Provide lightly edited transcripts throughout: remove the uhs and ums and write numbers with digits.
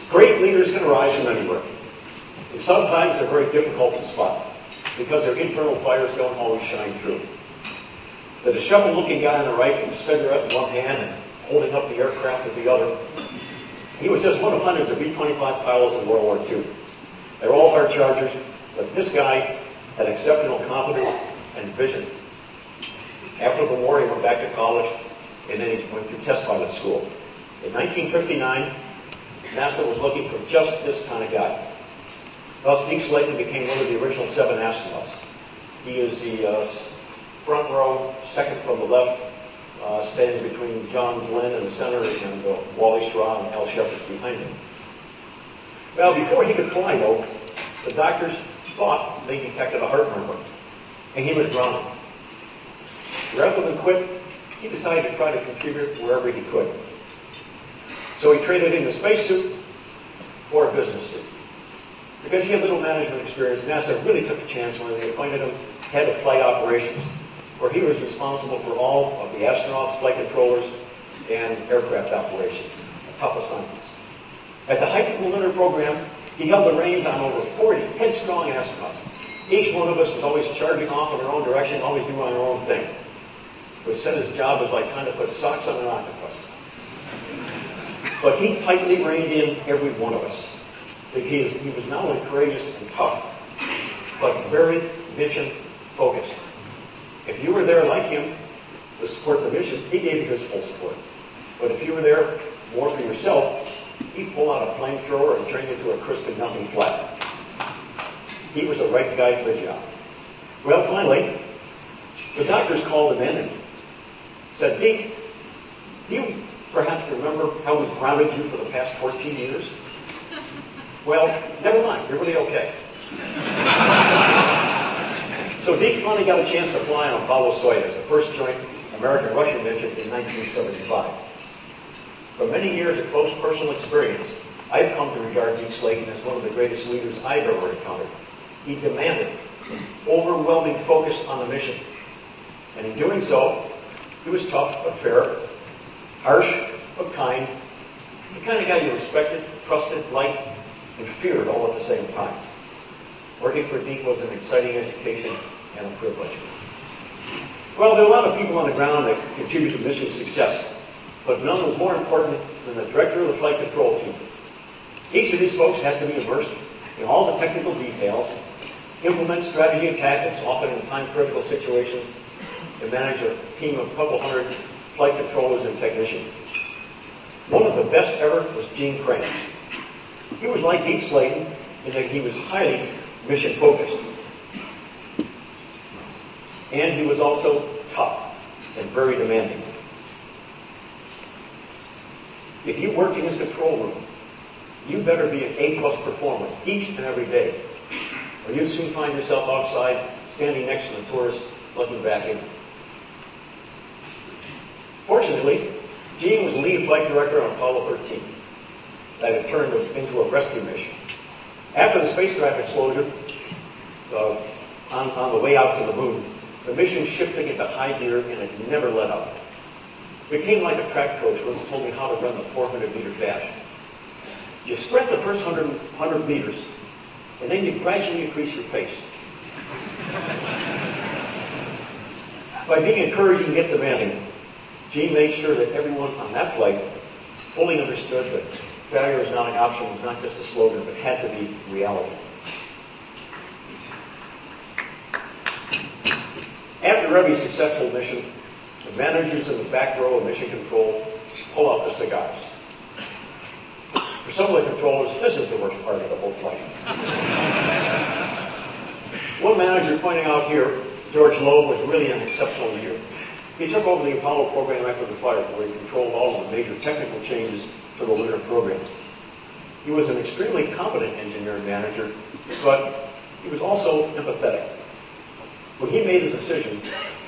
Great leaders can arise from anywhere. And sometimes they're very difficult to spot because their internal fires don't always shine through. The disheveled-looking guy on the right with a cigarette in one hand and holding up the aircraft with the other, he was just one of hundreds of B-25 pilots in World War II. They're all hard chargers, but this guy had exceptional competence and vision. After the war, he went back to college, and then he went through test pilot school. In 1959, NASA was looking for just this kind of guy. Thus, Deke Slayton became one of the original 7 astronauts. He is the front row, second from the left, standing between John Glenn in the center and Wally Schraub and Al Shepard behind him. Well, before he could fly, though, the doctors thought they detected a heart murmur, and he was drowning. Rather than quit, he decided to try to contribute wherever he could. So he traded in a spacesuit for a business suit. Because he had little management experience, NASA really took a chance when they appointed him head of flight operations, where he was responsible for all of the astronauts, flight controllers, and aircraft operations. A tough assignment. At the height of the lunar program, he held the reins on over 40 headstrong astronauts. Each one of us was always charging off in our own direction, always doing our own thing. Which said his job was like trying to put socks on an octopus. But he tightly reined in every one of us. Because he was not only courageous and tough, but very mission-focused. If you were there like him to support the mission, he gave you his full support. But if you were there more for yourself, he'd pull out a flamethrower and turn you into a crispy nothing flat. He was the right guy for the job. Well, finally, the doctors called him in and said, Deke, do you perhaps remember how we grounded you for the past 14 years? Well, never mind. You're really okay. So Deke finally got a chance to fly on Apollo-Soyuz, the first joint American-Russian mission in 1975. From many years of close personal experience, I've come to regard Deke Slayton as one of the greatest leaders I've ever encountered. He demanded overwhelming focus on the mission. And in doing so, he was tough but fair, harsh but kind, the kind of guy you respected, trusted, liked, and feared all at the same time. Working for Deke was an exciting education and a privilege. Well, there are a lot of people on the ground that contribute to mission success, but none was more important than the director of the flight control team. Each of these folks has to be immersed in all the technical details, implement strategy and tactics, often in time-critical situations, and manage a team of a couple hundred flight controllers and technicians. One of the best ever was Gene Kranz. He was like Deke Slayton in that he was highly mission-focused. And he was also tough and very demanding. If you worked in his control room, you better be an A-plus performer each and every day, or you'd soon find yourself outside, standing next to the tourists, looking back in. Fortunately, Gene was lead flight director on Apollo 13. That had turned into a rescue mission. After the spacecraft explosion, on the way out to the moon, the mission shifted into high gear and it never let up. It became like a track coach once told me how to run the 400-meter dash. You sprint the first 100 meters, and then you gradually increase your pace. By being encouraging yet demanding, Gene made sure that everyone on that flight fully understood that failure is not an option, was not just a slogan, but had to be reality. After every successful mission, the managers in the back row of mission control pull out the cigars. For some of the controllers, this is the worst part of the whole flight. One manager pointing out here, George Loeb, was really an exceptional leader. He took over the Apollo program after the fire, where he controlled all of the major technical changes to the lunar program. He was an extremely competent engineer and manager, but he was also empathetic. When he made a decision,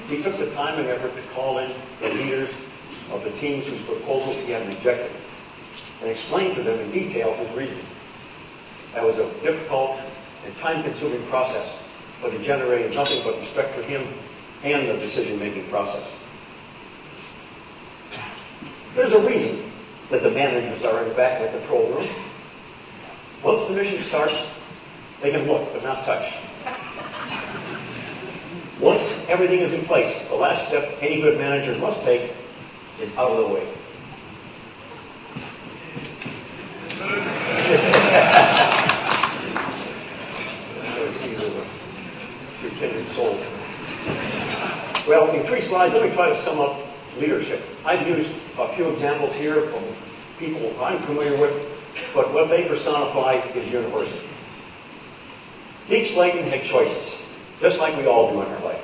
he took the time and effort to call in the leaders of the teams whose proposals he had rejected and explain to them in detail his reasoning. That was a difficult and time-consuming process, but it generated nothing but respect for him and the decision-making process. There's a reason that the managers are in the back of the control room. Once the mission starts, they can look, but not touch. Once everything is in place, the last step any good manager must take is out of the way. Kindred souls. Well, in 3 slides, let me try to sum up leadership. I've used a few examples here of people I'm familiar with, but what they personify is universal. Each Slayton had choices, just like we all do in our life.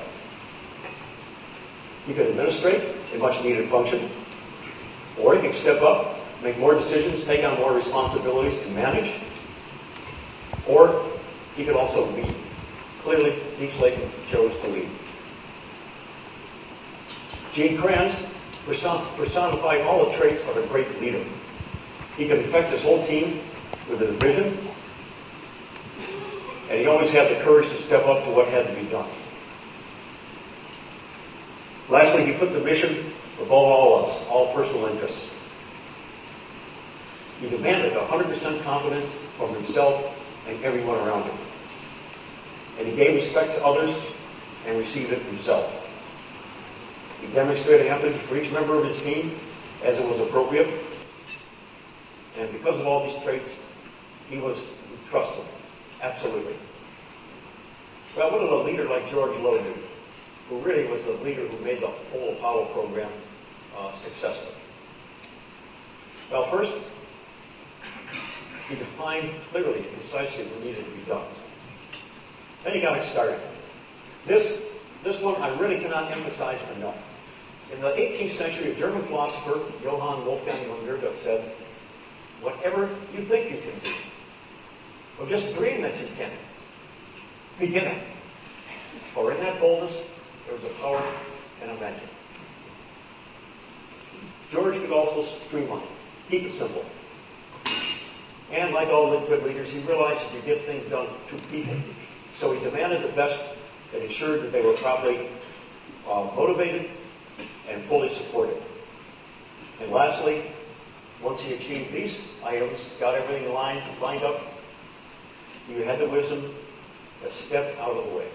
You can administrate a much needed function, or you can step up, make more decisions, take on more responsibilities, and manage, or you could also lead. Clearly, Deep Slayton chose to lead. Gene Kranz personified all the traits of a great leader. He could affect his whole team with his vision, and he always had the courage to step up to what had to be done. Lastly, he put the mission above all else, all personal interests. He demanded 100% confidence from himself and everyone around him. And he gave respect to others and received it himself. He demonstrated empathy for each member of his team as it was appropriate. And because of all these traits, he was trusted. Absolutely. Well, what did a leader like George Lowe do, who really was the leader who made the whole Apollo program successful? Well, first, he defined clearly and concisely what needed to be done. Then he got it started. This one I really cannot emphasize enough. In the 18th century, a German philosopher, Johann Wolfgang von Goethe, said, "Whatever you think you can do, or just dream that you can, begin it. For in that boldness, there is a power and a magic." George could also streamline, keep it simple. And like all good leaders, he realized that you get things done through people. So he demanded the best and ensured that they were properly motivated and fully supported. And lastly, once he achieved these items, got everything lined up, you had the wisdom to step out of the way.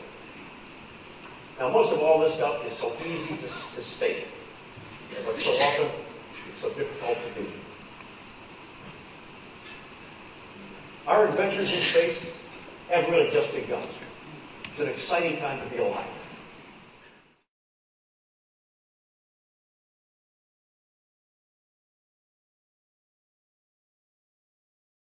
Now, most of all this stuff is so easy to state, but so often it's so difficult to do. Our adventures in space have really just begun. It's an exciting time to be alive.